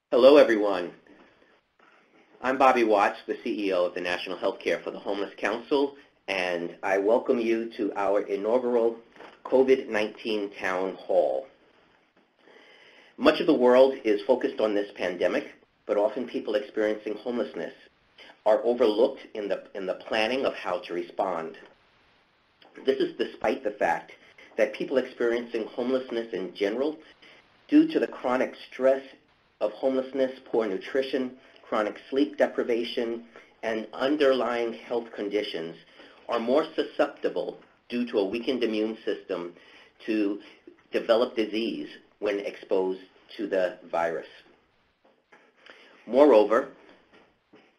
Hello, everyone. I'm Bobby Watts, the CEO of the National Healthcare for the Homeless Council, and I welcome you to our inaugural COVID-19 Town Hall. Much of the world is focused on this pandemic, but often people experiencing homelessness are overlooked in the planning of how to respond. This is despite the fact that people experiencing homelessness in general, due to the chronic stress of homelessness, poor nutrition, chronic sleep deprivation, and underlying health conditions, are more susceptible due to a weakened immune system to develop disease when exposed to the virus. Moreover,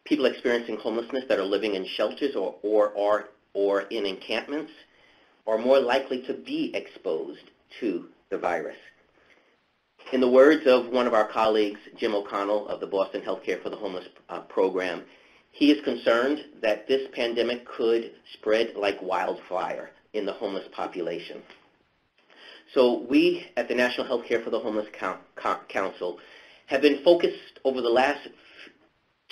people experiencing homelessness that are living in shelters or in encampments are more likely to be exposed to the virus. In the words of one of our colleagues, Jim O'Connell of the Boston Healthcare for the Homeless program, he is concerned that this pandemic could spread like wildfire in the homeless population. So we at the National Healthcare for the Homeless Council have been focused over the last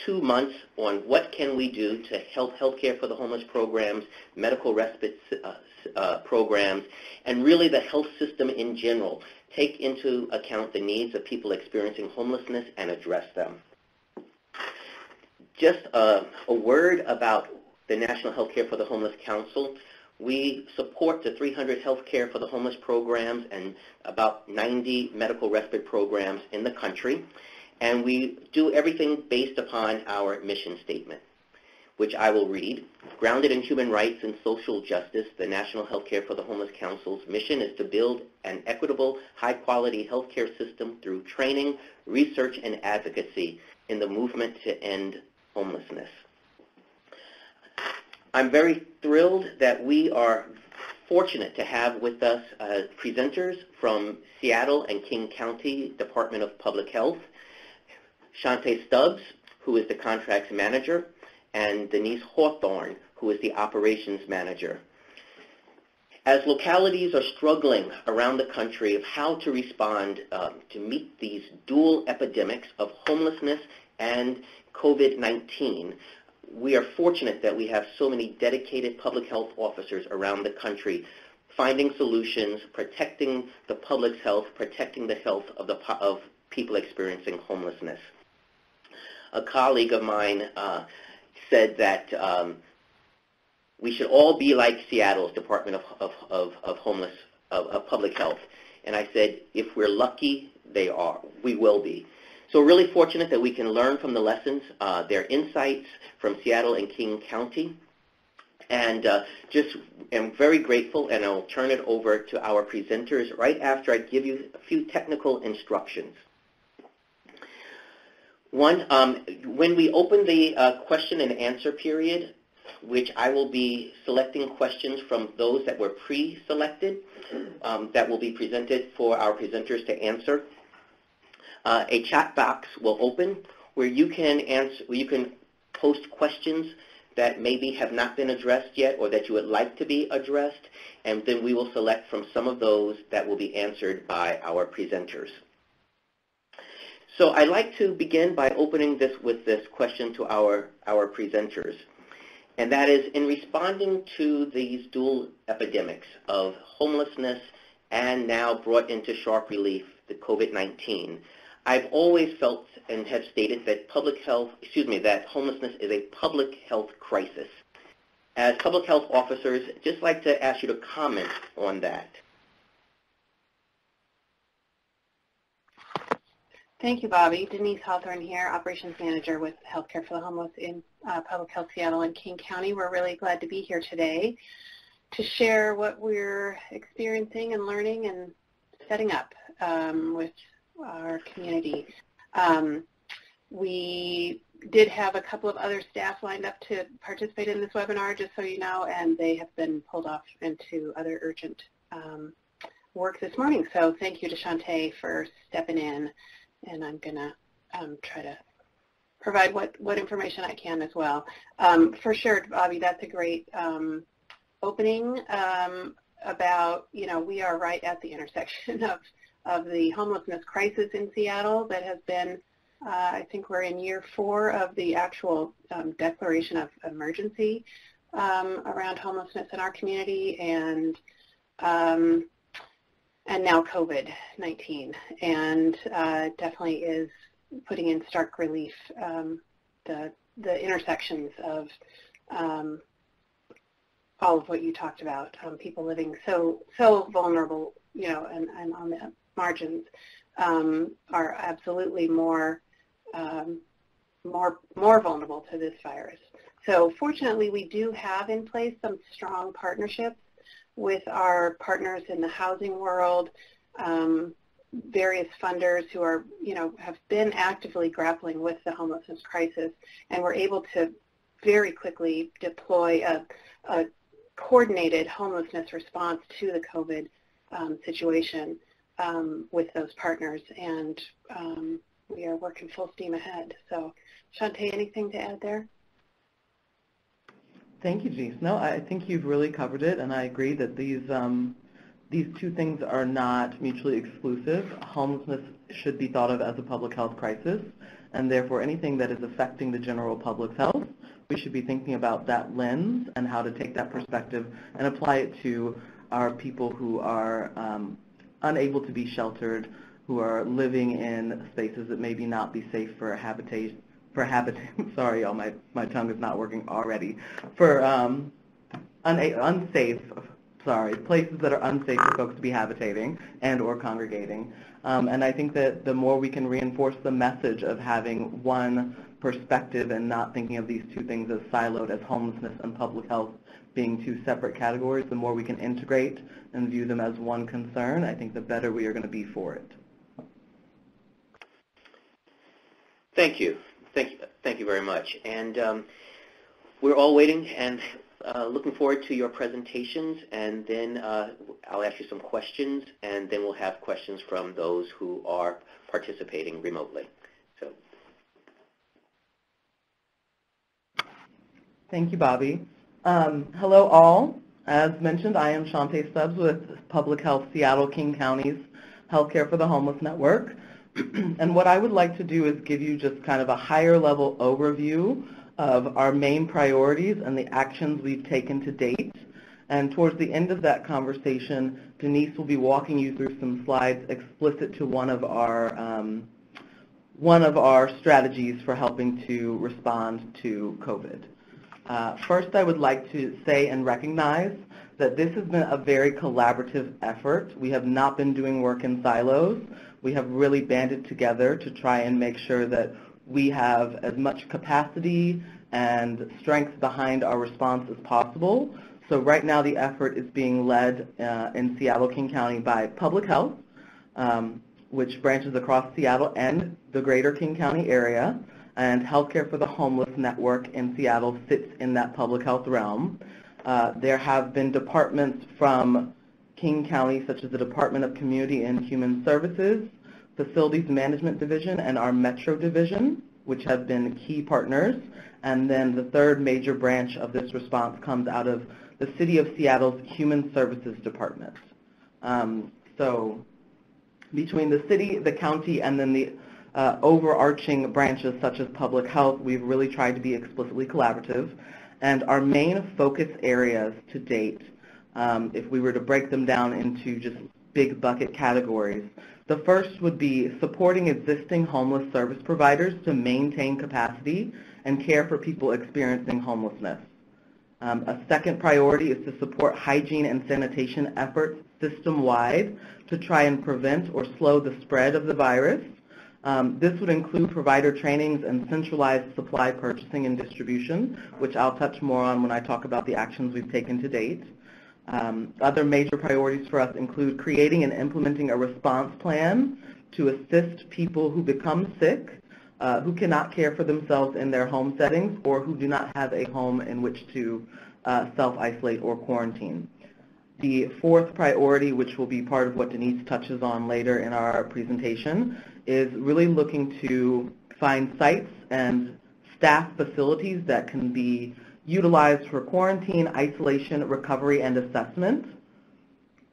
2 months on what can we do to help healthcare for the homeless programs, medical respite programs, and really the health system in general take into account the needs of people experiencing homelessness and address them. Just a word about the National Healthcare for the Homeless Council. We support the 300 healthcare for the homeless programs and about 90 medical respite programs in the country. And we do everything based upon our mission statement, which I will read. Grounded in human rights and social justice, the National Healthcare for the Homeless Council's mission is to build an equitable, high-quality healthcare system through training, research, and advocacy in the movement to end homelessness. I'm very thrilled that we are fortunate to have with us presenters from Seattle and King County Department of Public Health, Shante Stubbs, who is the contracts manager, and Denise Hawthorne, who is the operations manager. As localities are struggling around the country of how to respond to meet these dual epidemics of homelessness and COVID-19, we are fortunate that we have so many dedicated public health officers around the country finding solutions, protecting the public's health, protecting the health of people experiencing homelessness. A colleague of mine said that we should all be like Seattle's Department of Public Health. And I said, if we're lucky, we will be. So we're really fortunate that we can learn from the lessons, their insights from Seattle and King County. And just am very grateful, and I'll turn it over to our presenters right after I give you a few technical instructions. One, when we open the question and answer period, which I will be selecting questions from those that were pre-selected that will be presented for our presenters to answer, a chat box will open where you can post questions that maybe have not been addressed yet or that you would like to be addressed, and then we will select from some of those that will be answered by our presenters. So I'd like to begin by opening this with this question to our presenters, and that is, in responding to these dual epidemics of homelessness and now brought into sharp relief, the COVID-19, I've always felt and have stated that that homelessness is a public health crisis. As public health officers, I'd just like to ask you to comment on that. Thank you, Bobby. Denise Hawthorne here, Operations Manager with Healthcare for the Homeless in Public Health Seattle and King County. We're really glad to be here today to share what we're experiencing and learning and setting up with our community. We did have a couple of other staff lined up to participate in this webinar, just so you know, and they have been pulled off into other urgent work this morning. So thank you to Shante for stepping in. And I'm going to try to provide what information I can as well. For sure, Bobby, that's a great opening about, we are right at the intersection of the homelessness crisis in Seattle that has been I think we're in year 4 of the actual declaration of emergency around homelessness in our community, and now COVID-19, and definitely is putting in stark relief the intersections of all of what you talked about, people living so vulnerable, you know, and on the margins are absolutely more vulnerable to this virus. So fortunately, we do have in place some strong partnerships with our partners in the housing world, various funders who are, you know, have been actively grappling with the homelessness crisis, and we're able to very quickly deploy a coordinated homelessness response to the COVID situation with those partners, and we are working full steam ahead. So, Shantae, anything to add there? Thank you, Denise. No, I think you've really covered it, and I agree that these two things are not mutually exclusive. Homelessness should be thought of as a public health crisis, and therefore anything that is affecting the general public's health, we should be thinking about that lens and how to take that perspective and apply it to our people who are unable to be sheltered, who are living in spaces that maybe not be safe for habitation. Sorry, y'all, my tongue is not working already. For places that are unsafe for folks to be habitating and or congregating. And I think that the more we can reinforce the message of having one perspective and not thinking of these two things as siloed, as homelessness and public health being two separate categories, the more we can integrate and view them as one concern, I think the better we are going to be for it. Thank you. Thank you very much. And we're all waiting and looking forward to your presentations, and then I'll ask you some questions, and then we'll have questions from those who are participating remotely. So. Thank you, Bobby. Hello, all. As mentioned, I am Shantae Stubbs with Public Health Seattle King County's Healthcare for the Homeless Network. And what I would like to do is give you just kind of a higher level overview of our main priorities and the actions we've taken to date. And towards the end of that conversation, Denise will be walking you through some slides explicit to one of our strategies for helping to respond to COVID. First, I would like to say and recognize that this has been a very collaborative effort. We have not been doing work in silos. We have really banded together to try and make sure that we have as much capacity and strength behind our response as possible. So right now the effort is being led in Seattle King County by Public Health, which branches across Seattle and the greater King County area, and Healthcare for the Homeless Network in Seattle sits in that public health realm. There have been departments from King County, such as the Department of Community and Human Services, Facilities Management Division, and our Metro Division, which have been key partners. And then the third major branch of this response comes out of the City of Seattle's Human Services Department. So between the city, the county, and then the overarching branches such as public health, we've really tried to be explicitly collaborative. And our main focus areas to date, if we were to break them down into just big bucket categories, the first would be supporting existing homeless service providers to maintain capacity and care for people experiencing homelessness. A second priority is to support hygiene and sanitation efforts system-wide to try and prevent or slow the spread of the virus. This would include provider trainings and centralized supply purchasing and distribution, which I'll touch more on when I talk about the actions we've taken to date. Other major priorities for us include creating and implementing a response plan to assist people who become sick, who cannot care for themselves in their home settings, or who do not have a home in which to self-isolate or quarantine. The fourth priority, which will be part of what Denise touches on later in our presentation, is really looking to find sites and staff facilities that can be utilized for quarantine, isolation, recovery, and assessment.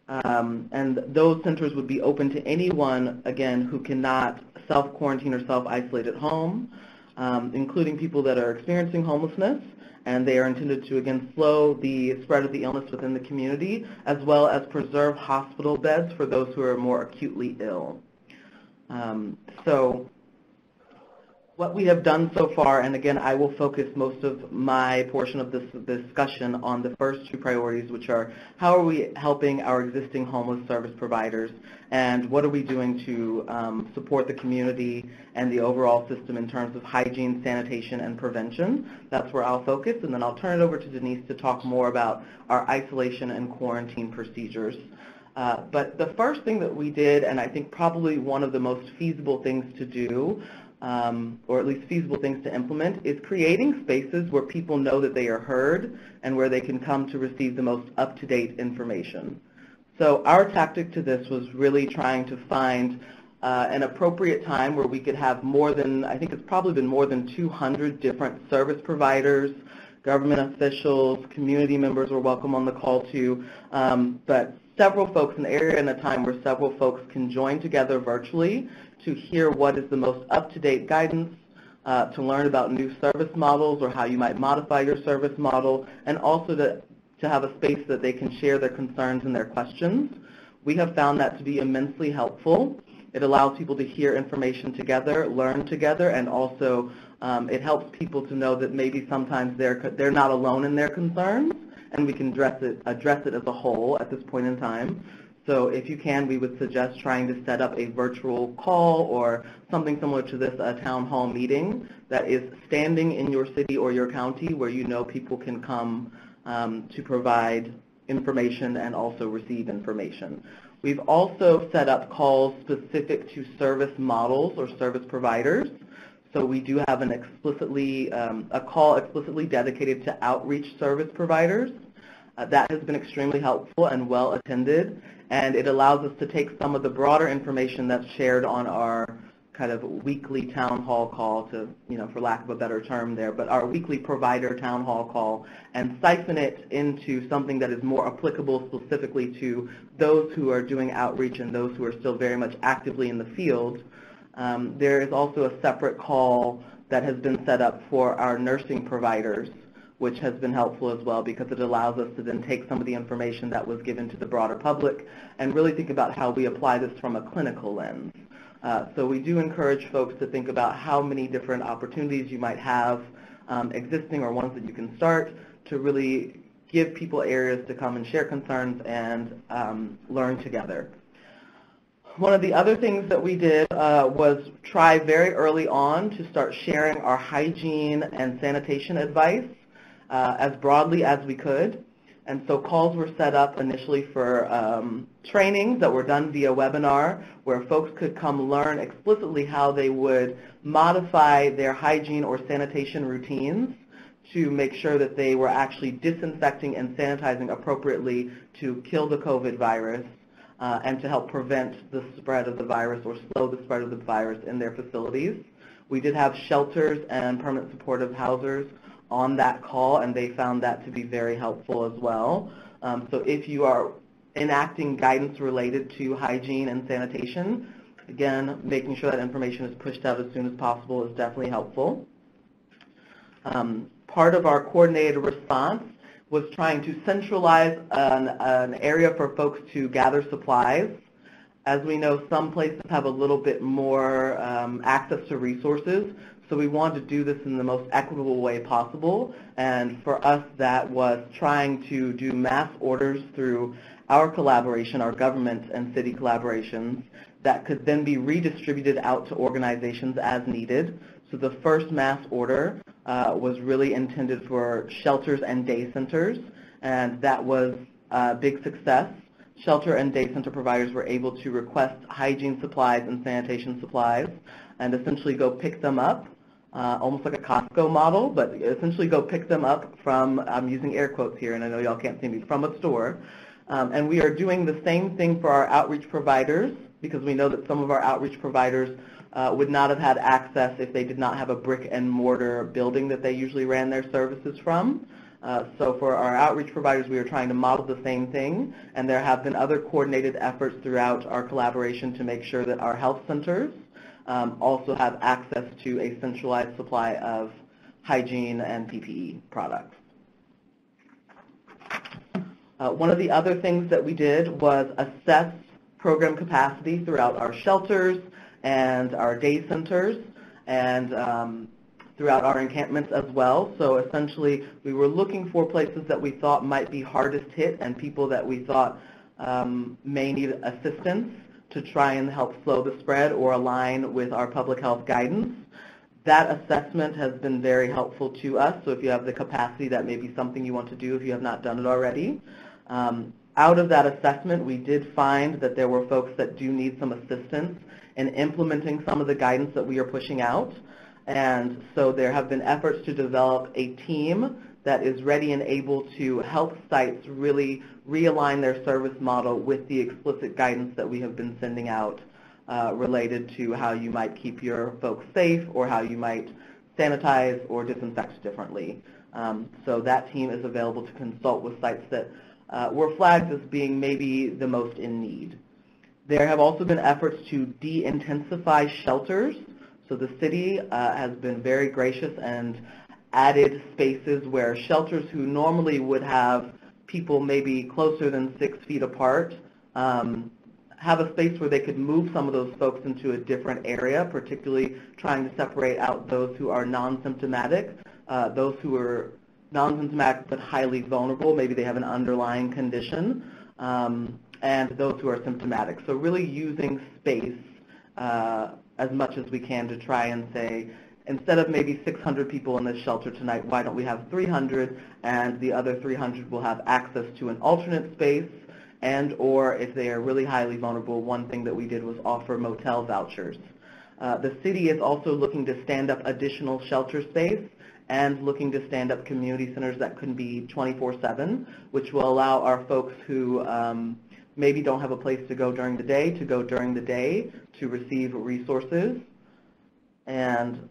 And those centers would be open to anyone, again, who cannot self-quarantine or self-isolate at home, including people that are experiencing homelessness, and they are intended to, again, slow the spread of the illness within the community, as well as preserve hospital beds for those who are more acutely ill. So what we have done so far, and again, I will focus most of my portion of this discussion on the first two priorities, which are how are we helping our existing homeless service providers, and what are we doing to support the community and the overall system in terms of hygiene, sanitation, and prevention. That's where I'll focus, and then I'll turn it over to Denise to talk more about our isolation and quarantine procedures. But the first thing that we did, and I think probably one of the most feasible things to do, or at least feasible things to implement, is creating spaces where people know that they are heard and where they can come to receive the most up-to-date information. So our tactic to this was really trying to find an appropriate time where we could have more than, I think it's probably been more than 200 different service providers, government officials, community members were welcome on the call too, but several folks, an area and a time where several folks can join together virtually to hear what is the most up-to-date guidance, to learn about new service models or how you might modify your service model, and also to have a space that they can share their concerns and their questions. We have found that to be immensely helpful. It allows people to hear information together, learn together, and also it helps people to know that maybe sometimes they're not alone in their concerns, and we can address it as a whole at this point in time. So if you can, we would suggest trying to set up a virtual call or something similar to this, a town hall meeting that is standing in your city or your county where you know people can come to provide information and also receive information. We've also set up calls specific to service models or service providers. So we do have a call explicitly dedicated to outreach service providers. That has been extremely helpful and well attended, and it allows us to take some of the broader information that's shared on our kind of weekly town hall call, to, for lack of a better term there, but our weekly provider town hall call, and siphon it into something that is more applicable specifically to those who are doing outreach and those who are still very much actively in the field. There is also a separate call that has been set up for our nursing providers, which has been helpful as well because it allows us to then take some of the information that was given to the broader public and really think about how we apply this from a clinical lens. So we do encourage folks to think about how many different opportunities you might have existing or ones that you can start to really give people areas to come and share concerns and learn together. One of the other things that we did was try very early on to start sharing our hygiene and sanitation advice as broadly as we could. And so calls were set up initially for trainings that were done via webinar where folks could come learn explicitly how they would modify their hygiene or sanitation routines to make sure that they were actually disinfecting and sanitizing appropriately to kill the COVID virus and to help prevent the spread of the virus or slow the spread of the virus in their facilities. We did have shelters and permanent supportive housers on that call, and they found that to be very helpful as well. So if you are enacting guidance related to hygiene and sanitation, again, making sure that information is pushed out as soon as possible is definitely helpful. Part of our coordinated response was trying to centralize an area for folks to gather supplies. As we know, some places have a little bit more access to resources, so we wanted to do this in the most equitable way possible, and for us that was trying to do mass orders through our collaboration, our government and city collaborations, that could then be redistributed out to organizations as needed. So the first mass order was really intended for shelters and day centers, and that was a big success. Shelter and day center providers were able to request hygiene supplies and sanitation supplies and essentially go pick them up, almost like a Costco model, but essentially go pick them up from, I'm using air quotes here and I know y'all can't see me, from a store. And we are doing the same thing for our outreach providers because we know that some of our outreach providers would not have had access if they did not have a brick and mortar building that they usually ran their services from. So for our outreach providers, we are trying to model the same thing, and there have been other coordinated efforts throughout our collaboration to make sure that our health centers also have access to a centralized supply of hygiene and PPE products. One of the other things that we did was assess program capacity throughout our shelters and our day centers and throughout our encampments as well. So essentially, we were looking for places that we thought might be hardest hit and people that we thought may need assistance to try and help slow the spread or align with our public health guidance. That assessment has been very helpful to us. So if you have the capacity, that may be something you want to do if you have not done it already. Out of that assessment, we did find that there were folks that do need some assistance in implementing some of the guidance that we are pushing out. And so there have been efforts to develop a team that is ready and able to help sites really realign their service model with the explicit guidance that we have been sending out related to how you might keep your folks safe or how you might sanitize or disinfect differently. So that team is available to consult with sites that were flagged as being maybe the most in need. There have also been efforts to de-intensify shelters. So the city has been very gracious and added spaces where shelters who normally would have people maybe closer than 6 feet apart have a space where they could move some of those folks into a different area, particularly trying to separate out those who are non-symptomatic, those who are non-symptomatic but highly vulnerable, maybe they have an underlying condition, and those who are symptomatic. So really using space as much as we can to try and say, instead of maybe 600 people in this shelter tonight, why don't we have 300, and the other 300 will have access to an alternate space, and or if they are really highly vulnerable, one thing that we did was offer motel vouchers. The city is also looking to stand up additional shelter space and looking to stand up community centers that can be 24/7, which will allow our folks who maybe don't have a place to go during the day to go during the day to receive resources. And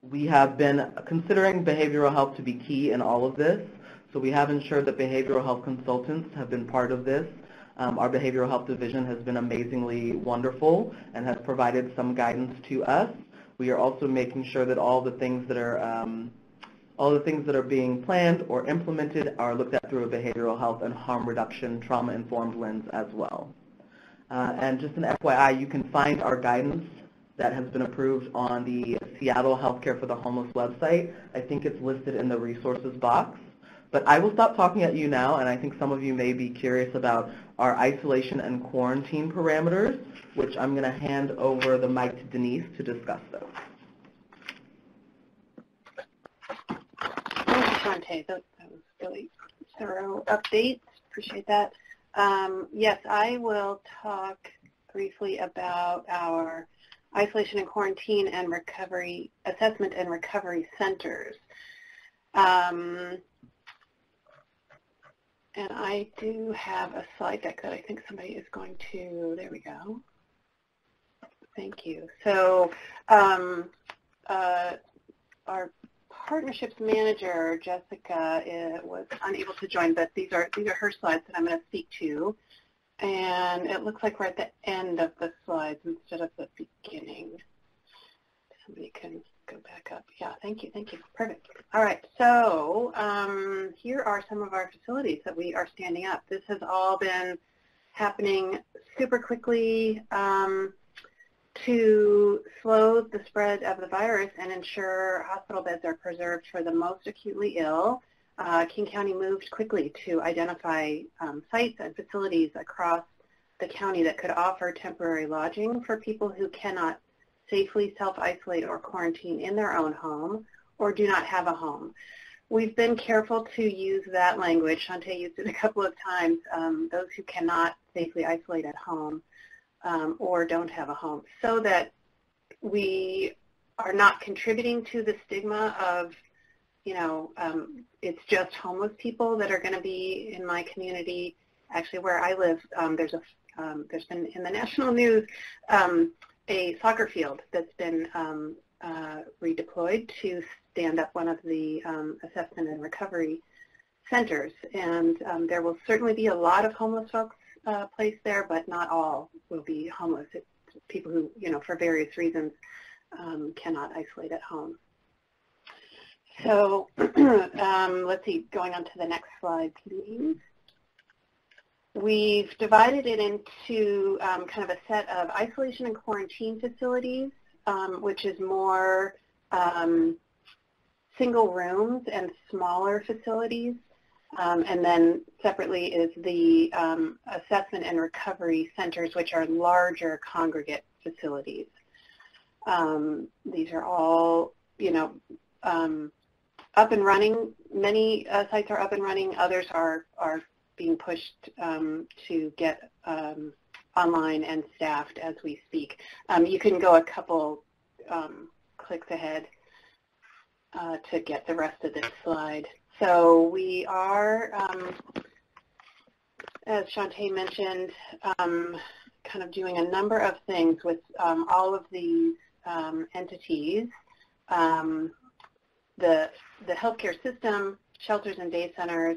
we have been considering behavioral health to be key in all of this. So we have ensured that behavioral health consultants have been part of this. Our behavioral health division has been amazingly wonderful and has provided some guidance to us. We are also making sure that all the things that are being planned or implemented are looked at through a behavioral health and harm reduction, trauma-informed lens as well. And just an FYI, you can find our guidance that has been approved on the Seattle Healthcare for the Homeless website. I think it's listed in the resources box. But I will stop talking at you now, and I think some of you may be curious about our isolation and quarantine parameters, which I'm going to hand over the mic to Denise to discuss those. Thank you, Shante. That was really thorough updates. Appreciate that. Yes, I will talk briefly about our isolation and quarantine and recovery assessment and recovery centers. And I do have a slide deck that I think somebody is going to, there we go. Thank you. So our partnerships manager, Jessica, was unable to join, but these are her slides that I'm going to speak to. And it looks like we're at the end of the slides instead of the beginning. Somebody can go back up. Yeah, thank you. Perfect. All right, so here are some of our facilities that we are standing up. This has all been happening super quickly to slow the spread of the virus and ensure hospital beds are preserved for the most acutely ill. King County moved quickly to identify sites and facilities across the county that could offer temporary lodging for people who cannot safely self-isolate or quarantine in their own home or do not have a home. We've been careful to use that language. Shante used it a couple of times, those who cannot safely isolate at home or don't have a home, so that we are not contributing to the stigma of, it's just homeless people that are going to be in my community. Actually, where I live, there's been in the national news a soccer field that's been redeployed to stand up one of the assessment and recovery centers. And there will certainly be a lot of homeless folks placed there, but not all will be homeless. It's people who, for various reasons cannot isolate at home. So let's see, going on to the next slide, please. We've divided it into kind of a set of isolation and quarantine facilities, which is more single rooms and smaller facilities. And then separately is the assessment and recovery centers, which are larger congregate facilities. These are all, up and running. Many sites are up and running. Others are being pushed to get online and staffed as we speak. You can go a couple clicks ahead to get the rest of this slide. So we are, as Shantae mentioned, kind of doing a number of things with all of these entities. The healthcare system, shelters and day centers,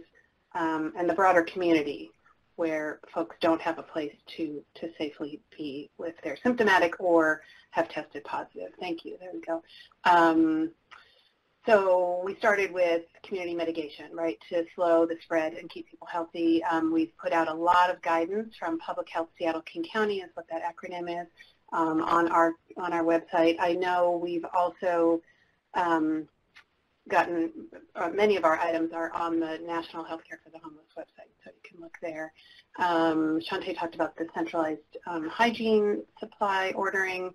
and the broader community where folks don't have a place to safely be if they're symptomatic or have tested positive. Thank you. There we go. So we started with community mitigation, right, to slow the spread and keep people healthy. We've put out a lot of guidance from Public Health Seattle-King County, is what that acronym is, on our website. I know we've also gotten, many of our items are on the National Healthcare for the Homeless website, so you can look there. Shantae talked about the centralized hygiene supply ordering.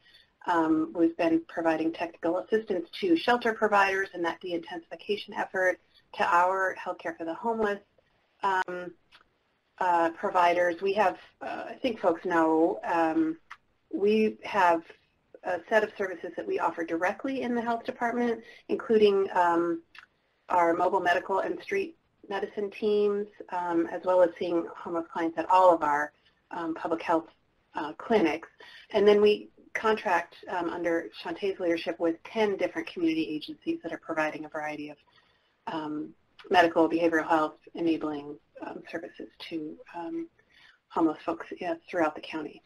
We've been providing technical assistance to shelter providers and that de-intensification effort, to our healthcare for the homeless providers. We have, I think folks know, we have a set of services that we offer directly in the health department, including our mobile medical and street medicine teams, as well as seeing homeless clients at all of our public health clinics. And then we contract under Shantae's leadership with 10 different community agencies that are providing a variety of medical, behavioral health enabling services to homeless folks throughout the county.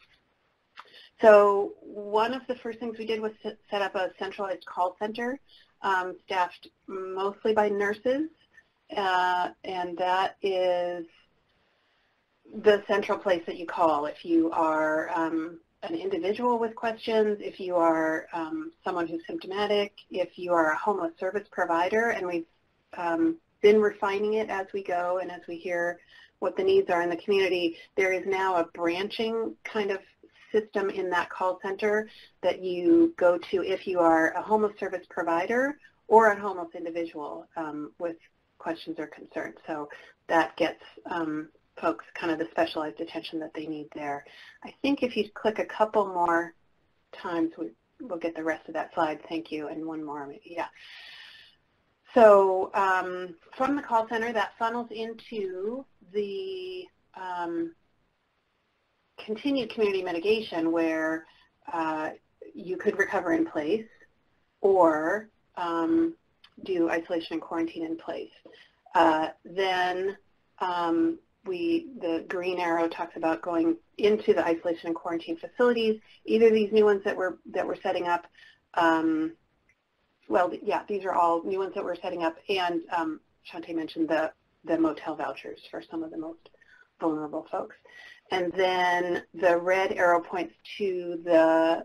So one of the first things we did was set up a centralized call center staffed mostly by nurses, and that is the central place that you call if you are an individual with questions, if you are someone who's symptomatic, if you are a homeless service provider, and we've been refining it as we go and as we hear what the needs are in the community. There is now a branching kind of system in that call center that you go to if you are a homeless service provider or a homeless individual with questions or concerns. So that gets folks kind of the specialized attention that they need there. I think if you click a couple more times, we'll get the rest of that slide. Thank you. And one more, maybe. Yeah. So from the call center, that funnels into the continued community mitigation where you could recover in place or do isolation and quarantine in place. Then the green arrow talks about going into the isolation and quarantine facilities, either these new ones that we're setting up. Well, yeah, these are all new ones that we're setting up, and Shantae mentioned the motel vouchers for some of the most vulnerable folks. And then the red arrow points to the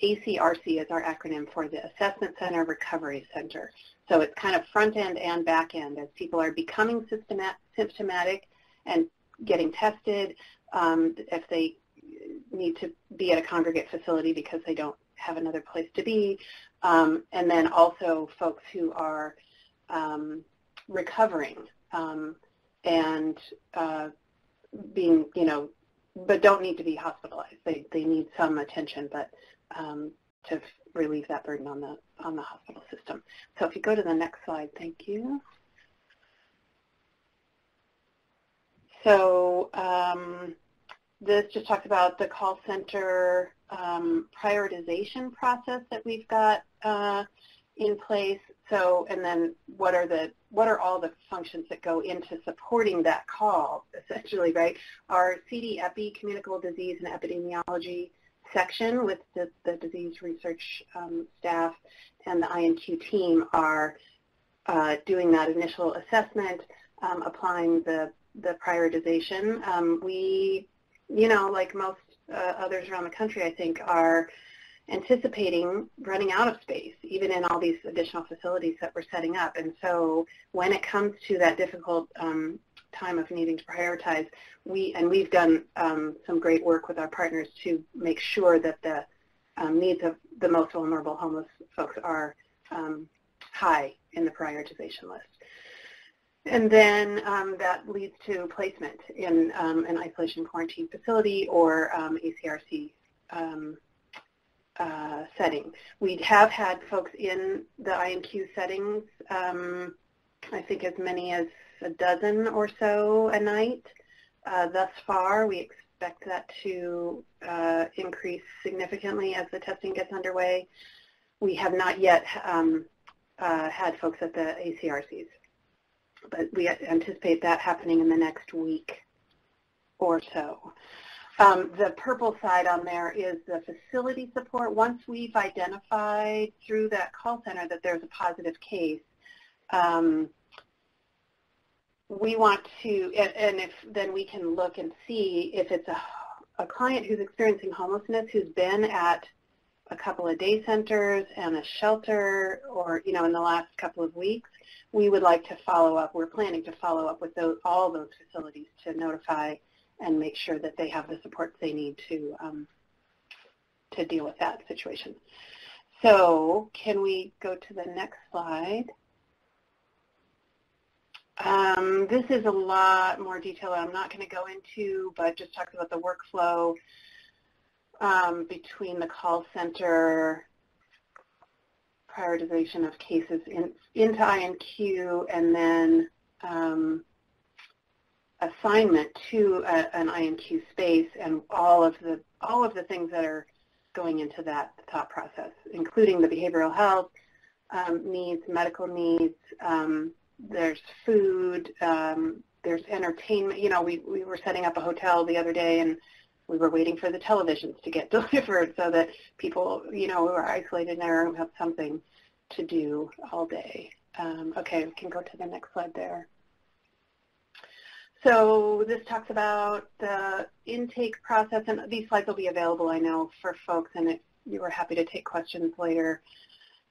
HCHN is our acronym for the Assessment Center Recovery Center. So it's kind of front end and back end as people are becoming symptomatic and getting tested, if they need to be at a congregate facility because they don't have another place to be, and then also folks who are recovering and being, but don't need to be hospitalized. They need some attention, but to relieve that burden on the hospital system. So if you go to the next slide, thank you. So this just talks about the call center prioritization process that we've got in place. So, and then what are all the functions that go into supporting that call, essentially, right? Our CD, Epi, Communicable Disease and Epidemiology section with the disease research staff and the INQ team are doing that initial assessment, applying the prioritization. We, like most others around the country, I think, are anticipating running out of space, even in all these additional facilities that we're setting up. And so when it comes to that difficult time of needing to prioritize, we've done some great work with our partners to make sure that the needs of the most vulnerable homeless folks are high in the prioritization list. And then that leads to placement in an isolation quarantine facility or ACRC setting. We have had folks in the INQ settings, I think as many as a dozen or so a night thus far. We expect that to increase significantly as the testing gets underway. We have not yet had folks at the ACRCs, but we anticipate that happening in the next week or so. The purple side on there is the facility support. Once we've identified through that call center that there's a positive case, we want to, and if then we can look and see if it's a client who's experiencing homelessness who's been at a couple of day centers and a shelter or, in the last couple of weeks, we would like to follow up. We're planning to follow up with all those facilities to notify and make sure that they have the supports they need to deal with that situation. So can we go to the next slide? This is a lot more detail I'm not going to go into, but just talks about the workflow between the call center, prioritization of cases into INQ, and then assignment to an INQ space, and all of the things that are going into that thought process, including the behavioral health needs, medical needs. There's food. There's entertainment. We were setting up a hotel the other day, and we were waiting for the televisions to get delivered so that people, who are isolated in their room have something to do all day. Okay, we can go to the next slide there. So this talks about the intake process, and these slides will be available, I know, for folks, and if you were happy to take questions later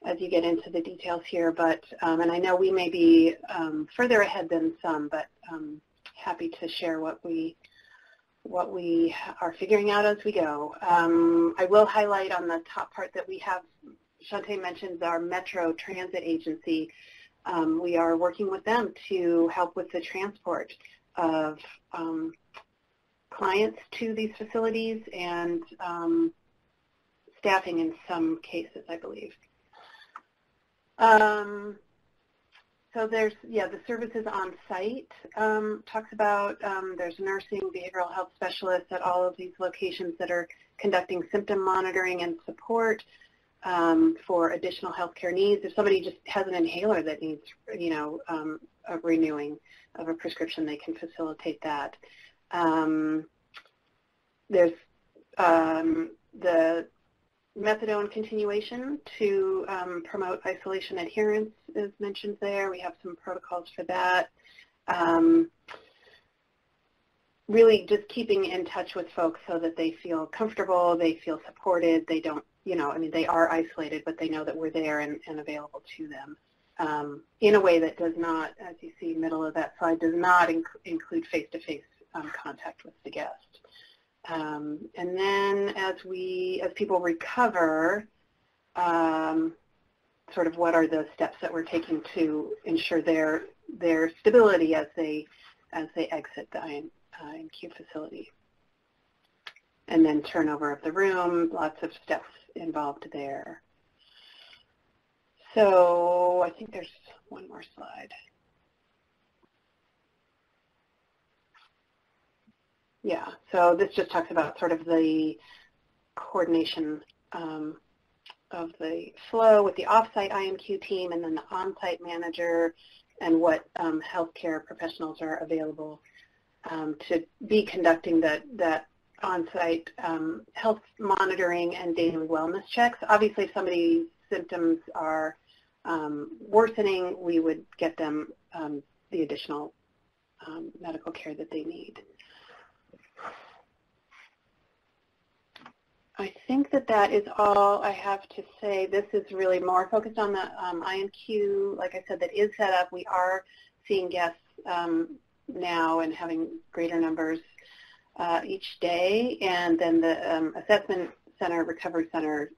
as you get into the details here. But, and I know we may be further ahead than some, but happy to share what we are figuring out as we go. I will highlight on the top part that we have, Shante mentions our Metro Transit Agency. We are working with them to help with the transport of clients to these facilities and staffing in some cases, I believe. So there's, the services on site talks about there's nursing, behavioral health specialists at all of these locations that are conducting symptom monitoring and support for additional healthcare needs. If somebody just has an inhaler that needs, a renewing of a prescription, they can facilitate that. There's the methadone continuation to promote isolation adherence is mentioned there. We have some protocols for that. Really just keeping in touch with folks so that they feel comfortable, they feel supported, they don't, they are isolated, but they know that we're there and available to them in a way that does not, as you see middle of that slide, does not include face-to-face contact with the guest. And then as people recover, sort of what are the steps that we're taking to ensure their stability as they exit the INQ facility. And then turnover of the room, lots of steps involved there. So I think there's one more slide. Yeah, so this just talks about sort of the coordination of the flow with the off-site INQ team and then the on-site manager, and what healthcare professionals are available to be conducting that on-site health monitoring and daily wellness checks. Obviously, if somebody's symptoms are worsening, we would get them the additional medical care that they need. I think that is all I have to say. This is really more focused on the INQ, like I said, that is set up. We are seeing guests now and having greater numbers each day, and then the assessment center, recovery center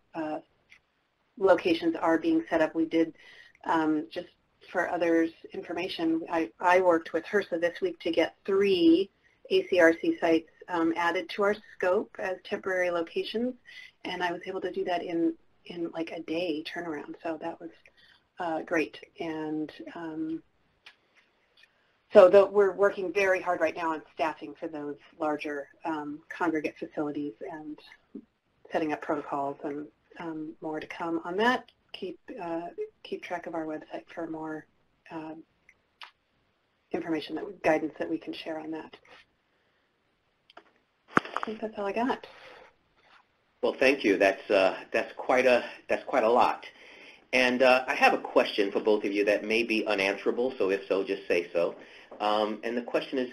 locations are being set up. We did, just for others' information, I worked with HRSA this week to get 3 ACRC sites added to our scope as temporary locations, and I was able to do that in like a day turnaround, so that was great. And so we're working very hard right now on staffing for those larger congregate facilities and setting up protocols, and more to come on that. Keep track of our website for more information, guidance that we can share on that. I think that's all I got. Well, thank you. That's quite a lot. And I have a question for both of you that may be unanswerable. So if so, just say so. And the question is,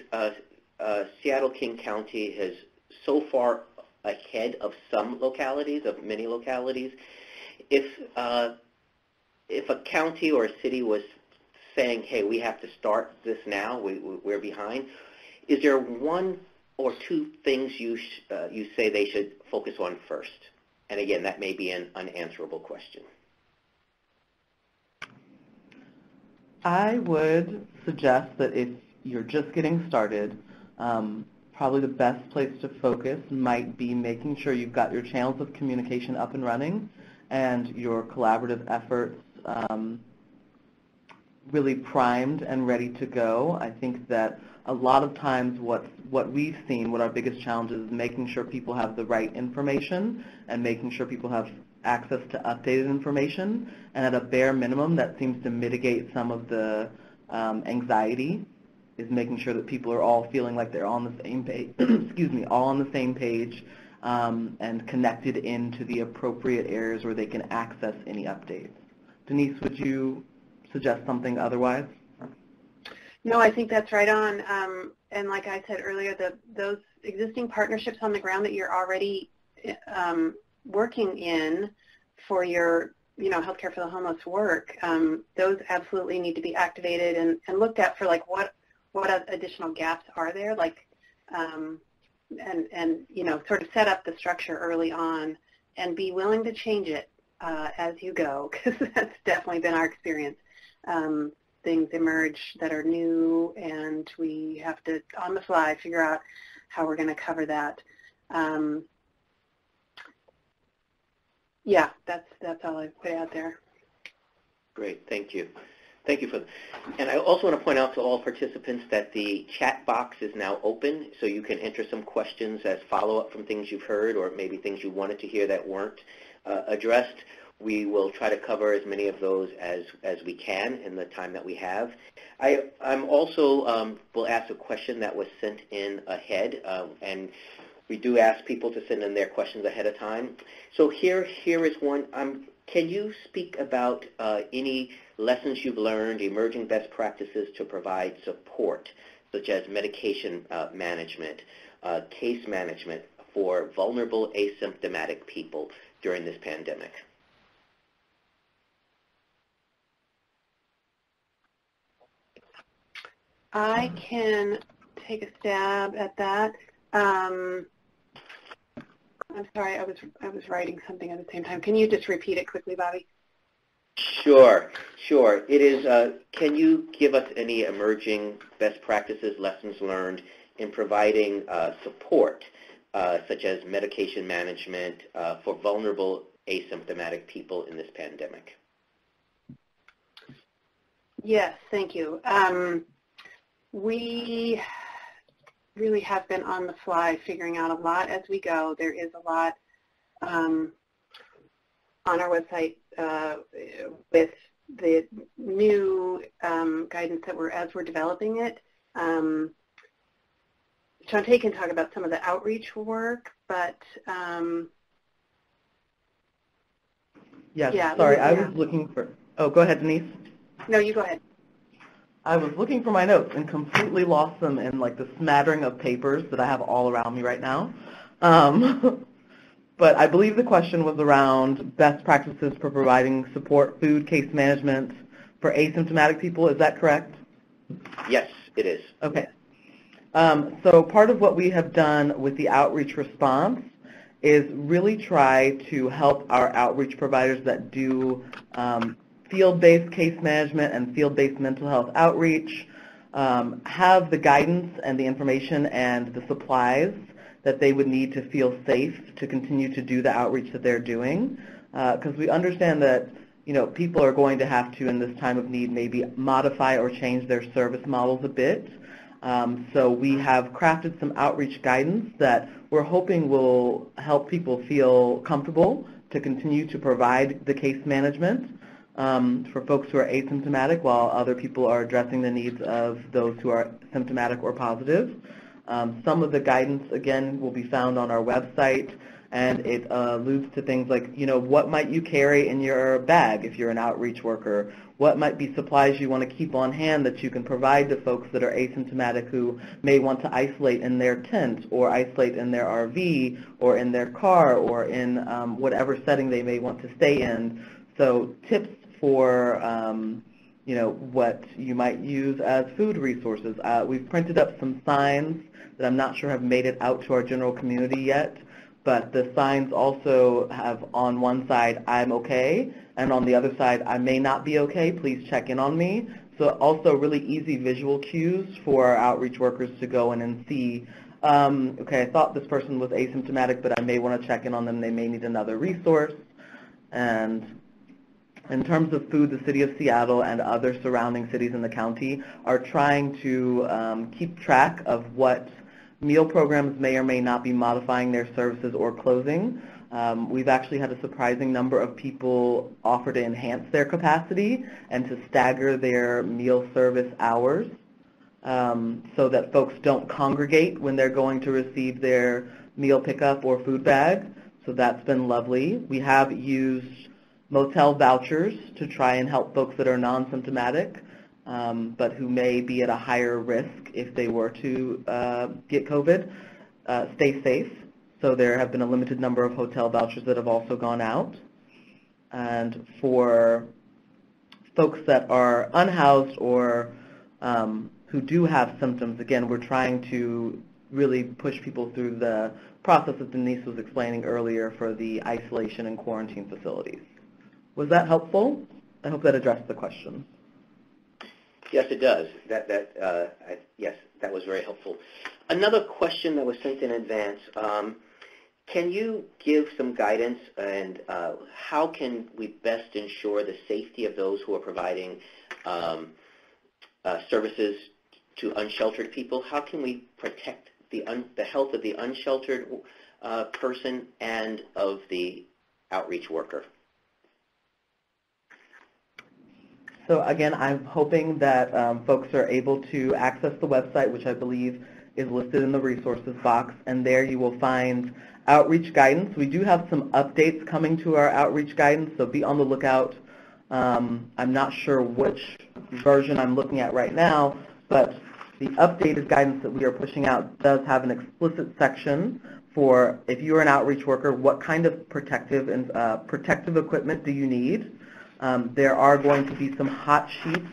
Seattle-King County has so far ahead of some localities, of many localities. If a county or a city was saying, hey, we have to start this now, we're behind, is there one or two things you say they should focus on first? And again, that may be an unanswerable question. I would suggest that if you're just getting started, probably the best place to focus might be making sure you've got your channels of communication up and running and your collaborative efforts really primed and ready to go. I think that a lot of times what we've seen, what our biggest challenge is making sure people have the right information and making sure people have access to updated information. And at a bare minimum, that seems to mitigate some of the anxiety, is making sure that people are all feeling like they're on the same page, excuse me, all on the same page and connected into the appropriate areas where they can access any updates. Denise, would you suggest something otherwise? No, I think that's right on. And like I said earlier, those existing partnerships on the ground that you're already working in for your, healthcare for the homeless work, those absolutely need to be activated and looked at for like what additional gaps are there, like, and sort of set up the structure early on and be willing to change it as you go, because that's definitely been our experience. Things emerge that are new, and we have to, on the fly, figure out how we're going to cover that. Yeah, that's all I put out there. Great, thank you. Thank you for that. And I also want to point out to all participants that the chat box is now open, so you can enter some questions as follow-up from things you've heard or maybe things you wanted to hear that weren't addressed. We will try to cover as many of those as we can in the time that we have. I'm also will ask a question that was sent in ahead, and we do ask people to send in their questions ahead of time. So here is one. Can you speak about any lessons you've learned, emerging best practices to provide support, such as medication management, case management for vulnerable asymptomatic people during this pandemic? I can take a stab at that. I'm sorry, I was writing something at the same time. Can you just repeat it quickly, Bobby? Sure. It is, can you give us any emerging best practices, lessons learned in providing support, such as medication management for vulnerable asymptomatic people in this pandemic? Yes, thank you. We really have been on the fly figuring out a lot as we go. There is a lot on our website with the new guidance that as we're developing it. Shantae can talk about some of the outreach work, but yes, yeah, sorry, I yeah. was looking for, oh, go ahead, Denise. No, you go ahead. I was looking for my notes and completely lost them in like the smattering of papers that I have all around me right now. But I believe the question was around best practices for providing support, food, case management for asymptomatic people. Is that correct? Yes, it is. Okay. So part of what we have done with the outreach response is really try to help our outreach providers that do field-based case management and field-based mental health outreach have the guidance and the information and the supplies that they would need to feel safe to continue to do the outreach that they're doing. Because we understand that people are going to have to, in this time of need, maybe modify or change their service models a bit. So we have crafted some outreach guidance that we're hoping will help people feel comfortable to continue to provide the case management for folks who are asymptomatic while other people are addressing the needs of those who are symptomatic or positive. Some of the guidance, again, will be found on our website, and it alludes to things like, what might you carry in your bag if you're an outreach worker? What might be supplies you want to keep on hand that you can provide to folks that are asymptomatic who may want to isolate in their tent or isolate in their RV or in their car or in whatever setting they may want to stay in. So tips for what you might use as food resources. We've printed up some signs that I'm not sure have made it out to our general community yet, but the signs also have on one side, I'm okay, and on the other side, I may not be okay, please check in on me. So also really easy visual cues for our outreach workers to go in and see, okay, I thought this person was asymptomatic, but I may want to check in on them, they may need another resource. And in terms of food, the City of Seattle and other surrounding cities in the county are trying to keep track of what meal programs may or may not be modifying their services or closing. We've actually had a surprising number of people offer to enhance their capacity and to stagger their meal service hours so that folks don't congregate when they're going to receive their meal pickup or food bag. So that's been lovely. We have used motel vouchers to try and help folks that are non-symptomatic, but who may be at a higher risk if they were to get COVID, stay safe. So there have been a limited number of hotel vouchers that have also gone out. And for folks that are unhoused or who do have symptoms, again, we're trying to really push people through the process that Denise was explaining earlier for the isolation and quarantine facilities. Was that helpful? I hope that addressed the question. Yes, it does. Yes, that was very helpful. Another question that was sent in advance, can you give some guidance and how can we best ensure the safety of those who are providing services to unsheltered people? How can we protect the health of the unsheltered person and of the outreach worker? So again, I'm hoping that folks are able to access the website, which I believe is listed in the resources box, and there you will find outreach guidance. We do have some updates coming to our outreach guidance, so be on the lookout. I'm not sure which version I'm looking at right now, but the updated guidance that we are pushing out does have an explicit section for if you're an outreach worker, what kind of protective equipment do you need? There are going to be some hot sheets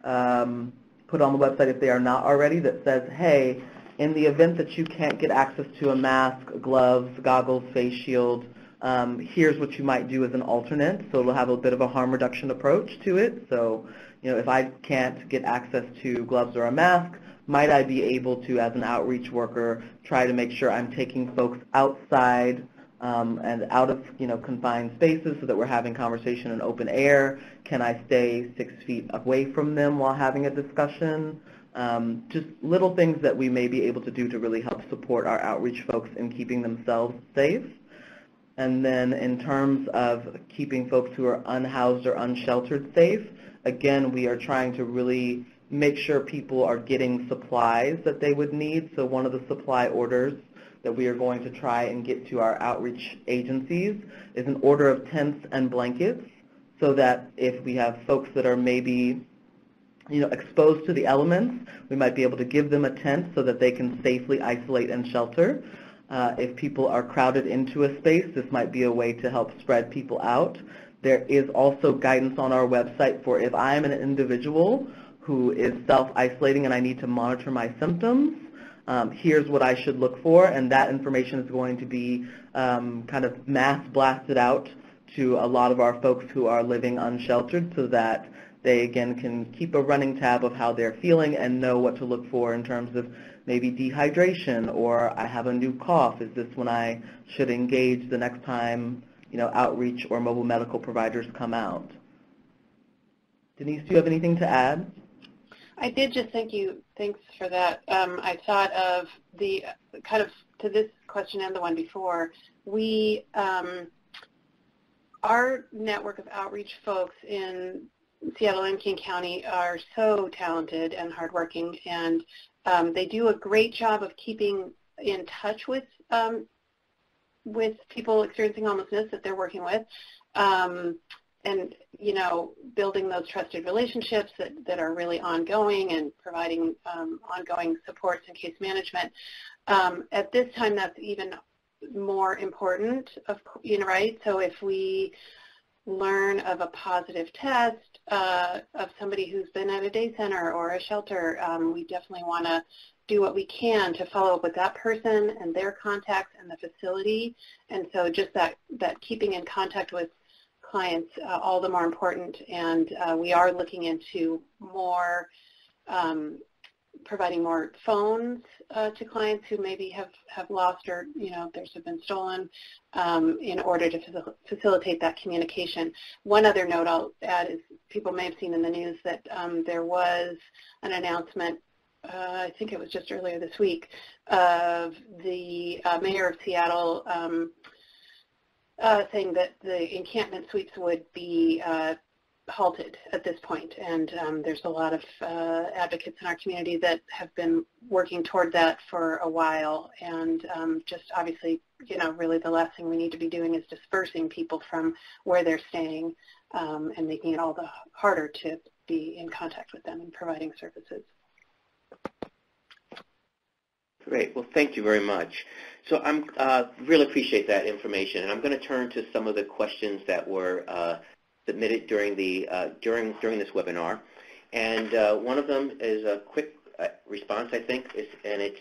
put on the website if they are not already that says, hey, in the event that you can't get access to a mask, gloves, goggles, face shield, here's what you might do as an alternate. So it'll have a bit of a harm reduction approach to it. So, if I can't get access to gloves or a mask, might I be able to, as an outreach worker, try to make sure I'm taking folks outside and out of confined spaces so that we're having conversation in open air? Can I stay 6 feet away from them while having a discussion? Just little things that we may be able to do to really help support our outreach folks in keeping themselves safe. And then in terms of keeping folks who are unhoused or unsheltered safe, again, we are trying to really make sure people are getting supplies that they would need. So one of the supply orders that we are going to try and get to our outreach agencies is an order of tents and blankets, so that if we have folks that are maybe exposed to the elements, we might be able to give them a tent so that they can safely isolate and shelter. If people are crowded into a space, this might be a way to help spread people out. There is also guidance on our website for if I'm an individual who is self-isolating and I need to monitor my symptoms, here's what I should look for, and that information is going to be kind of mass blasted out to a lot of our folks who are living unsheltered, so that they, again, can keep a running tab of how they're feeling and know what to look for in terms of maybe dehydration, or I have a new cough. Is this when I should engage the next time outreach or mobile medical providers come out? Denise, do you have anything to add? I did, just thank you. Thanks for that. I thought of the kind of to this question and the one before. We, our network of outreach folks in Seattle and King County are so talented and hardworking, and they do a great job of keeping in touch with people experiencing homelessness that they're working with, and building those trusted relationships that are really ongoing and providing ongoing supports and case management. At this time, that's even more important, right? So if we learn of a positive test of somebody who's been at a day center or a shelter, we definitely want to do what we can to follow up with that person and their contacts and the facility. And so just that keeping in contact with clients, all the more important. And we are looking into more providing more phones to clients who maybe have lost or theirs have been stolen, in order to facilitate that communication. One other note I'll add is people may have seen in the news that there was an announcement, I think it was just earlier this week, of the mayor of Seattle saying that the encampment sweeps would be halted at this point, and there's a lot of advocates in our community that have been working toward that for a while, and just obviously, really the last thing we need to be doing is dispersing people from where they're staying and making it all the harder to be in contact with them and providing services. Great. Well, thank you very much. So I'm really appreciate that information, and I'm going to turn to some of the questions that were submitted during the during this webinar, and one of them is a quick response, I think, and it's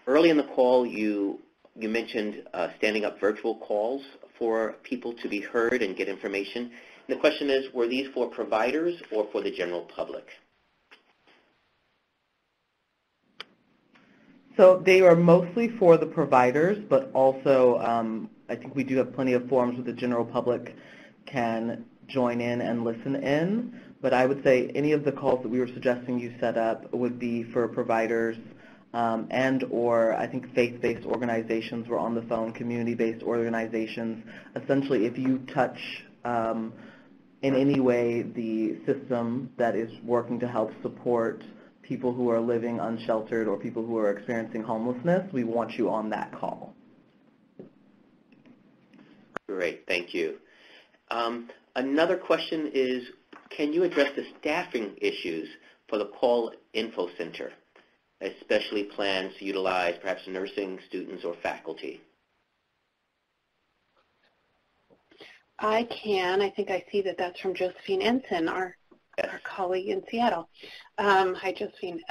early in the call. You mentioned standing up virtual calls for people to be heard and get information. And the question is, were these for providers or for the general public? So they are mostly for the providers, but also I think we do have plenty of forums where the general public can join in and listen in. But I would say any of the calls that we were suggesting you set up would be for providers and or I think faith-based organizations were on the phone, community-based organizations. Essentially, if you touch in any way the system that is working to help support people who are living unsheltered or people who are experiencing homelessness, we want you on that call. Great, thank you. Another question is, can you address the staffing issues for the call info center, especially plans to utilize perhaps nursing students or faculty? I can. I think I see that that's from Josephine Ensign, our colleague in Seattle. Hi, Josephine.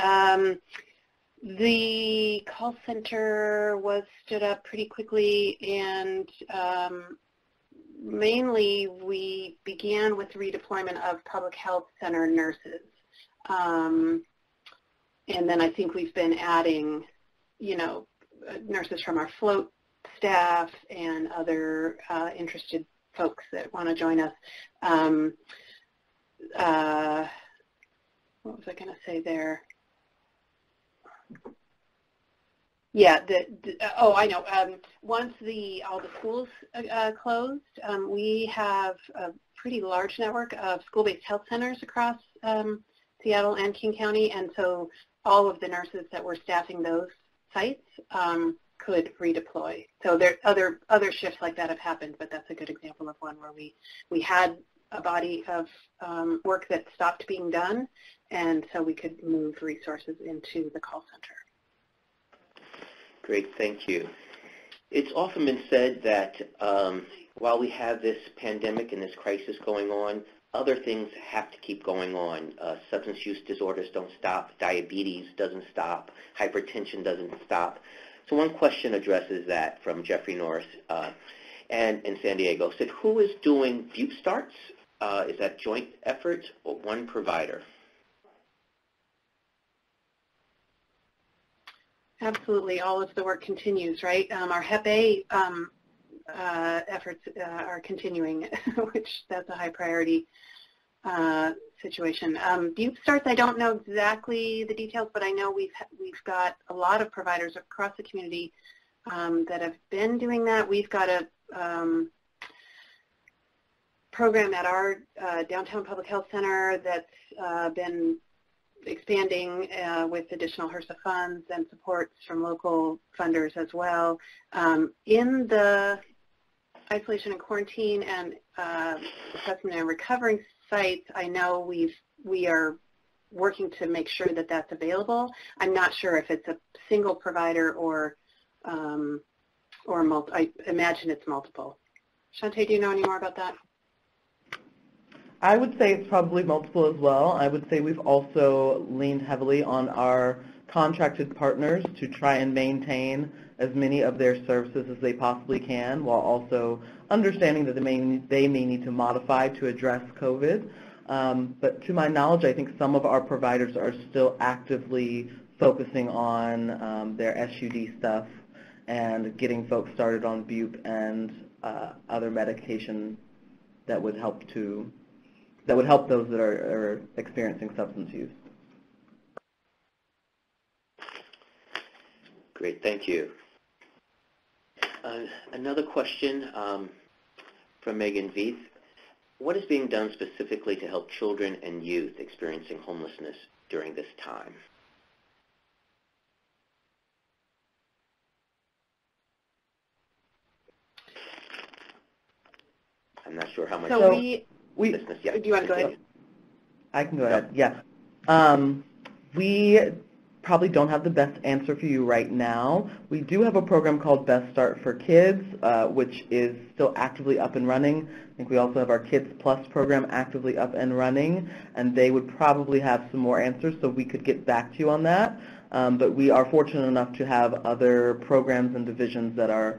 The call center was stood up pretty quickly, and mainly we began with redeployment of public health center nurses. And then I think we've been adding, nurses from our float staff and other interested folks that want to join us. What was I going to say there? Yeah, oh, I know. Once all the schools closed, we have a pretty large network of school-based health centers across Seattle and King County, and so all of the nurses that were staffing those sites could redeploy. So there other shifts like that have happened, but that's a good example of one where we had a body of work that stopped being done, and so we could move resources into the call center. Great, thank you. It's often been said that while we have this pandemic and this crisis going on, other things have to keep going on. Substance use disorders don't stop, diabetes doesn't stop, hypertension doesn't stop. So one question addresses that from Jeffrey Norris and in San Diego. Said, who is doing butte starts? Is that joint effort or one provider? Absolutely, all of the work continues, right? Our HEP-A efforts are continuing, which that's a high priority situation. Butte starts, I don't know exactly the details, but I know we've got a lot of providers across the community that have been doing that. We've got a program at our downtown public health center that's been expanding with additional HRSA funds and supports from local funders as well. In the isolation and quarantine and assessment and recovering sites, I know we are working to make sure that that's available. I'm not sure if it's a single provider or I imagine it's multiple. Shante, do you know any more about that? I would say it's probably multiple as well. I would say we've also leaned heavily on our contracted partners to try and maintain as many of their services as they possibly can, while also understanding that they may need to modify to address COVID. But to my knowledge, I think some of our providers are still actively focusing on their SUD stuff and getting folks started on bupe and other medication that would help those that are experiencing substance use. Great, thank you. Another question from Meegan Veith. What is being done specifically to help children and youth experiencing homelessness during this time? I'm not sure how much. So business. Yeah. Do you want to go ahead? I can go ahead. Yeah. We probably don't have the best answer for you right now. We do have a program called Best Start for Kids, which is still actively up and running. I think we also have our Kids Plus program actively up and running, and they would probably have some more answers, so we could get back to you on that. But we are fortunate enough to have other programs and divisions that are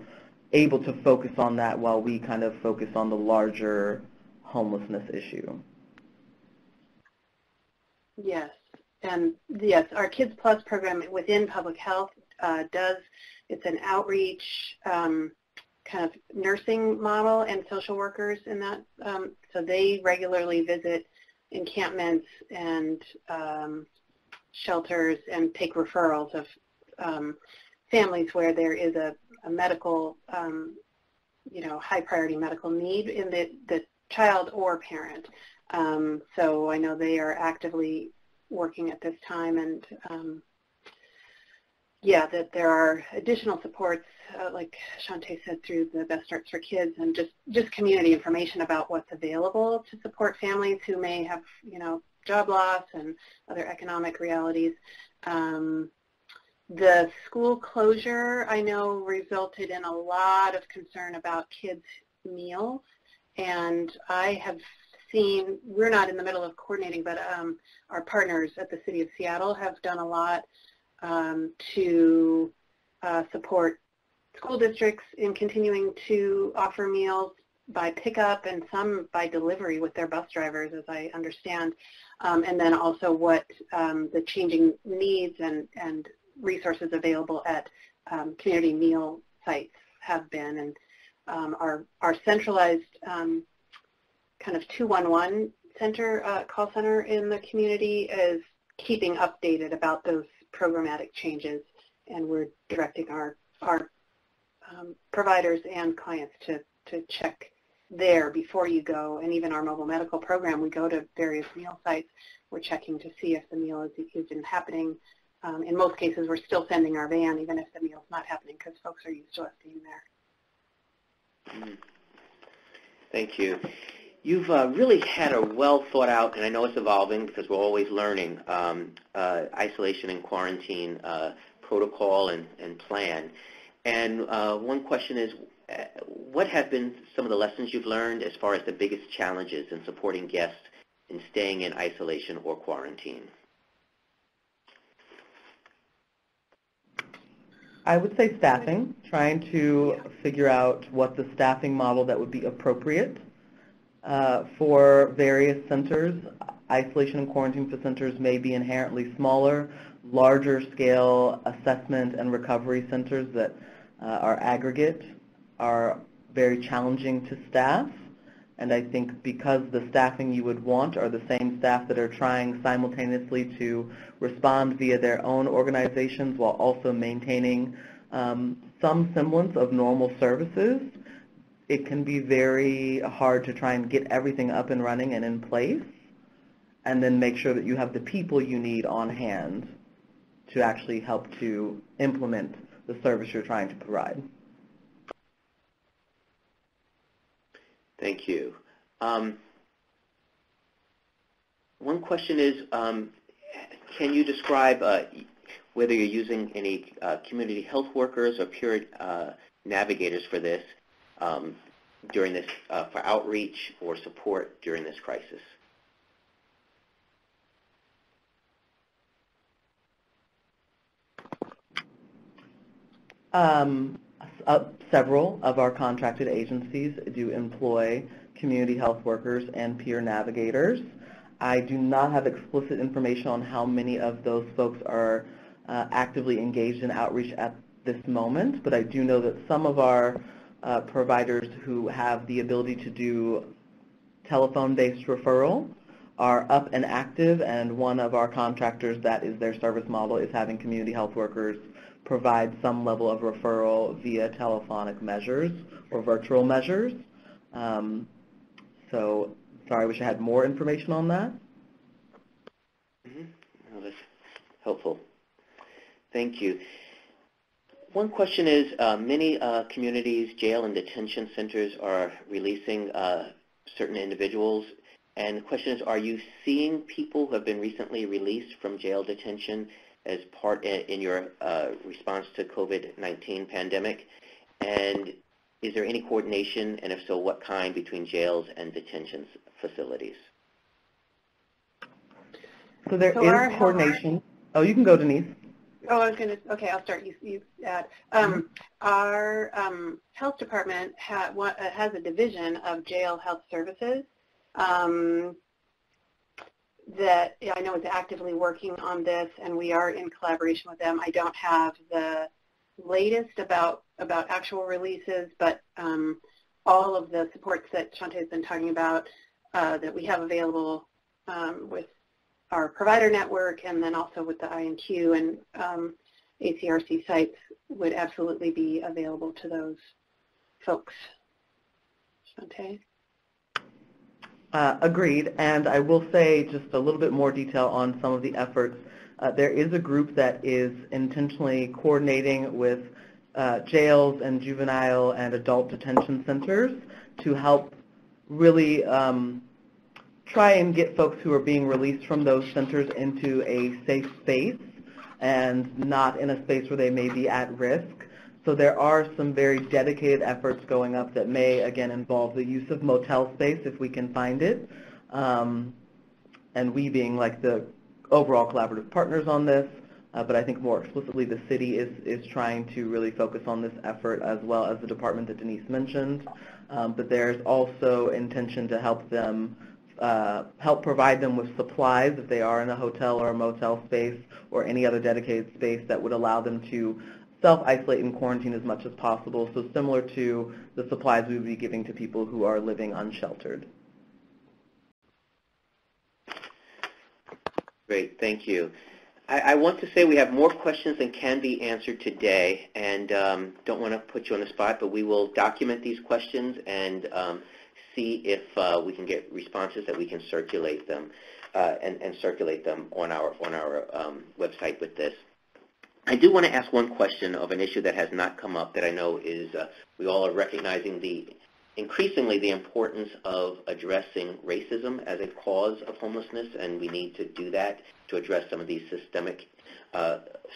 able to focus on that while we kind of focus on the larger homelessness issue. Yes, and yes, our Kids Plus program within public health it's an outreach kind of nursing model and social workers in that, so they regularly visit encampments and shelters and take referrals of families where there is a medical, high priority medical need in the child or parent. So I know they are actively working at this time, and that there are additional supports, like Shante said, through the Best Starts for Kids, and just community information about what's available to support families who may have, job loss and other economic realities. The school closure, I know, resulted in a lot of concern about kids' meals, and I have seen, we're not in the middle of coordinating, but our partners at the City of Seattle have done a lot to support school districts in continuing to offer meals by pickup and some by delivery with their bus drivers, as I understand, and then also what the changing needs and resources available at community meal sites have been. And our centralized kind of 211 center, call center in the community is keeping updated about those programmatic changes, and we're directing our providers and clients to check there before you go, and even our mobile medical program, we go to various meal sites. We're checking to see if the meal is even happening. In most cases, we're still sending our van even if the meal's not happening because folks are used to us being there. Thank you. You've really had a well thought out, and I know it's evolving because we're always learning, isolation and quarantine protocol and plan. And one question is, what have been some of the lessons you've learned as far as the biggest challenges in supporting guests in staying in isolation or quarantine? I would say staffing, trying to figure out what the staffing model that would be appropriate for various centers. Isolation and quarantine centers may be inherently smaller, larger scale assessment and recovery centers that are aggregate are very challenging to staff. And I think because the staffing you would want are the same staff that are trying simultaneously to respond via their own organizations while also maintaining some semblance of normal services, it can be very hard to try and get everything up and running and in place and then make sure that you have the people you need on hand to actually help to implement the service you're trying to provide. Thank you. One question is, can you describe whether you're using any community health workers or peer navigators for this during this, for outreach or support during this crisis? Several of our contracted agencies do employ community health workers and peer navigators. I do not have explicit information on how many of those folks are actively engaged in outreach at this moment, but I do know that some of our providers who have the ability to do telephone-based referral are up and active, and one of our contractors, that is their service model, is having community health workers provide some level of referral via telephonic measures or virtual measures. So, sorry, I wish I had more information on that. No, that's helpful. Thank you. One question is, many communities, jail and detention centers are releasing certain individuals. And the question is, are you seeing people who have been recently released from jail detention as part in your response to COVID-19 pandemic? And is there any coordination, and if so, what kind, between jails and detention facilities? So there is coordination. Oh, you can go, Denise. Oh, I was going to, okay, I'll start. You add. Our health department has a division of jail health services that I know is actively working on this, and we are in collaboration with them. I don't have the latest about actual releases, but all of the supports that Shante has been talking about that we have available with our provider network and then also with the INQ and ACRC sites would absolutely be available to those folks. Shante? Agreed, and I will say just a little bit more detail on some of the efforts. There is a group that is intentionally coordinating with jails and juvenile and adult detention centers to help really try and get folks who are being released from those centers into a safe space and not in a space where they may be at risk. So there are some very dedicated efforts going up that may, again, involve the use of motel space if we can find it. And we being like the overall collaborative partners on this, but I think more explicitly the city is trying to really focus on this effort as well as the department that Denise mentioned. But there's also intention to help them, help provide them with supplies if they are in a hotel or a motel space or any other dedicated space that would allow them to self-isolate and quarantine as much as possible, so similar to the supplies we would be giving to people who are living unsheltered. Great, thank you. I want to say we have more questions than can be answered today, and don't want to put you on the spot, but we will document these questions and see if we can get responses that we can circulate them and circulate them on our website with this. I do want to ask one question of an issue that has not come up that I know is we all are recognizing increasingly the importance of addressing racism as a cause of homelessness, and we need to do that to address some of these systemic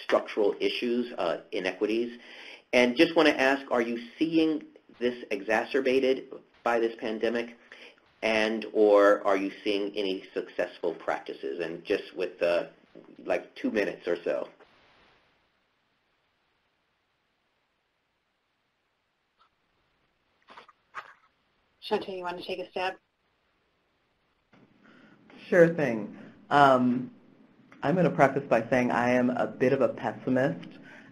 structural issues, inequities. And just want to ask, are you seeing this exacerbated by this pandemic, and or are you seeing any successful practices? And just with like 2 minutes or so. Shante, you want to take a stab? Sure thing. I'm going to preface by saying I am a bit of a pessimist,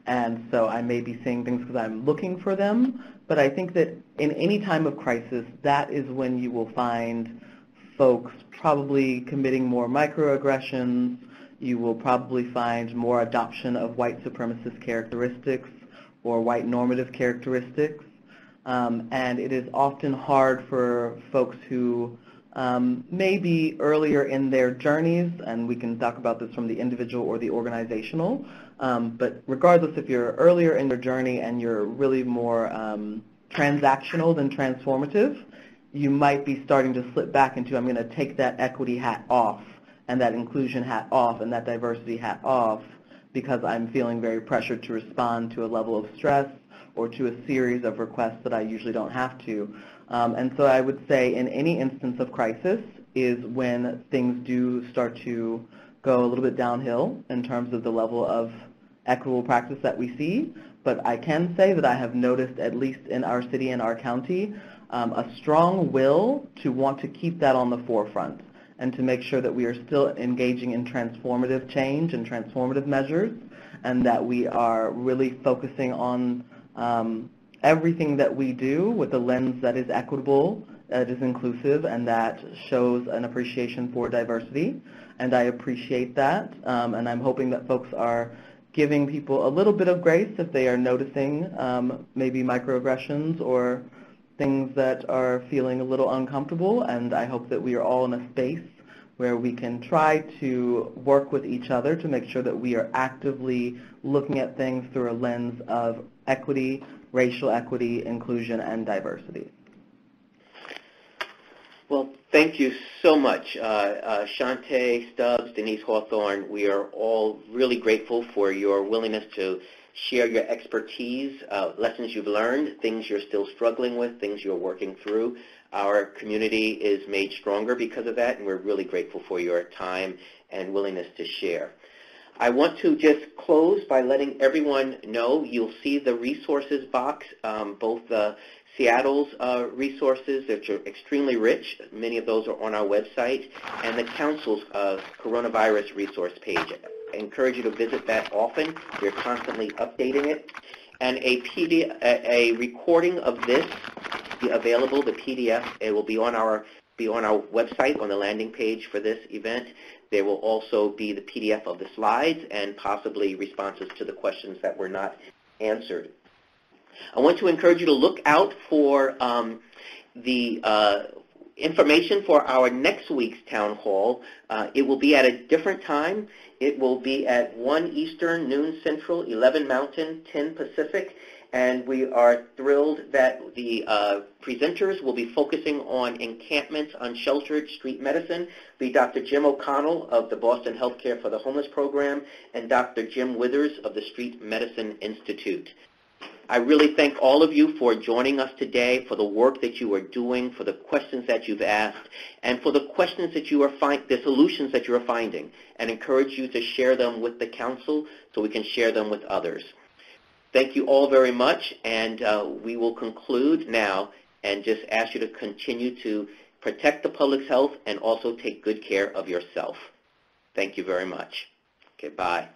and so I may be saying things because I'm looking for them, but I think that in any time of crisis, that is when you will find folks probably committing more microaggressions. You will probably find more adoption of white supremacist characteristics or white normative characteristics. And it is often hard for folks who may be earlier in their journeys, and we can talk about this from the individual or the organizational, but regardless if you're earlier in your journey and you're really more transactional than transformative, you might be starting to slip back into, I'm going to take that equity hat off and that inclusion hat off and that diversity hat off because I'm feeling very pressured to respond to a level of stress or to a series of requests that I usually don't have to. And so I would say in any instance of crisis is when things do start to go a little bit downhill in terms of the level of equitable practice that we see. But I can say that I have noticed, at least in our city and our county, a strong will to want to keep that on the forefront and to make sure that we are still engaging in transformative change and transformative measures, and that we are really focusing on everything that we do with a lens that is equitable, that is inclusive, and that shows an appreciation for diversity. And I appreciate that, and I'm hoping that folks are giving people a little bit of grace if they are noticing maybe microaggressions or things that are feeling a little uncomfortable. And I hope that we are all in a space where we can try to work with each other to make sure that we are actively looking at things through a lens of equity, racial equity, inclusion, and diversity. Well, thank you so much. Shante Stubbs, Denise Hawthorne, we are all really grateful for your willingness to share your expertise, lessons you've learned, things you're still struggling with, things you're working through. Our community is made stronger because of that, and we're really grateful for your time and willingness to share. I want to just close by letting everyone know you'll see the resources box, both Seattle's resources, which are extremely rich. Many of those are on our website, and the Council's coronavirus resource page. I encourage you to visit that often. We're constantly updating it. And a recording of this will be available, the PDF. It will be on our website on the landing page for this event. There will also be the PDF of the slides and possibly responses to the questions that were not answered. I want to encourage you to look out for the information for our next week's town hall. It will be at a different time. It will be at 1 Eastern, noon Central, 11 Mountain, 10 Pacific. And we are thrilled that the presenters will be focusing on encampments on sheltered street medicine. Be Dr. Jim O'Connell of the Boston Healthcare for the Homeless Program and Dr. Jim Withers of the Street Medicine Institute. I really thank all of you for joining us today, for the work that you are doing, for the questions that you've asked, and for the questions that you are the solutions that you are finding, and encourage you to share them with the Council so we can share them with others. Thank you all very much, and we will conclude now and just ask you to continue to protect the public's health and also take good care of yourself. Thank you very much. Okay, bye.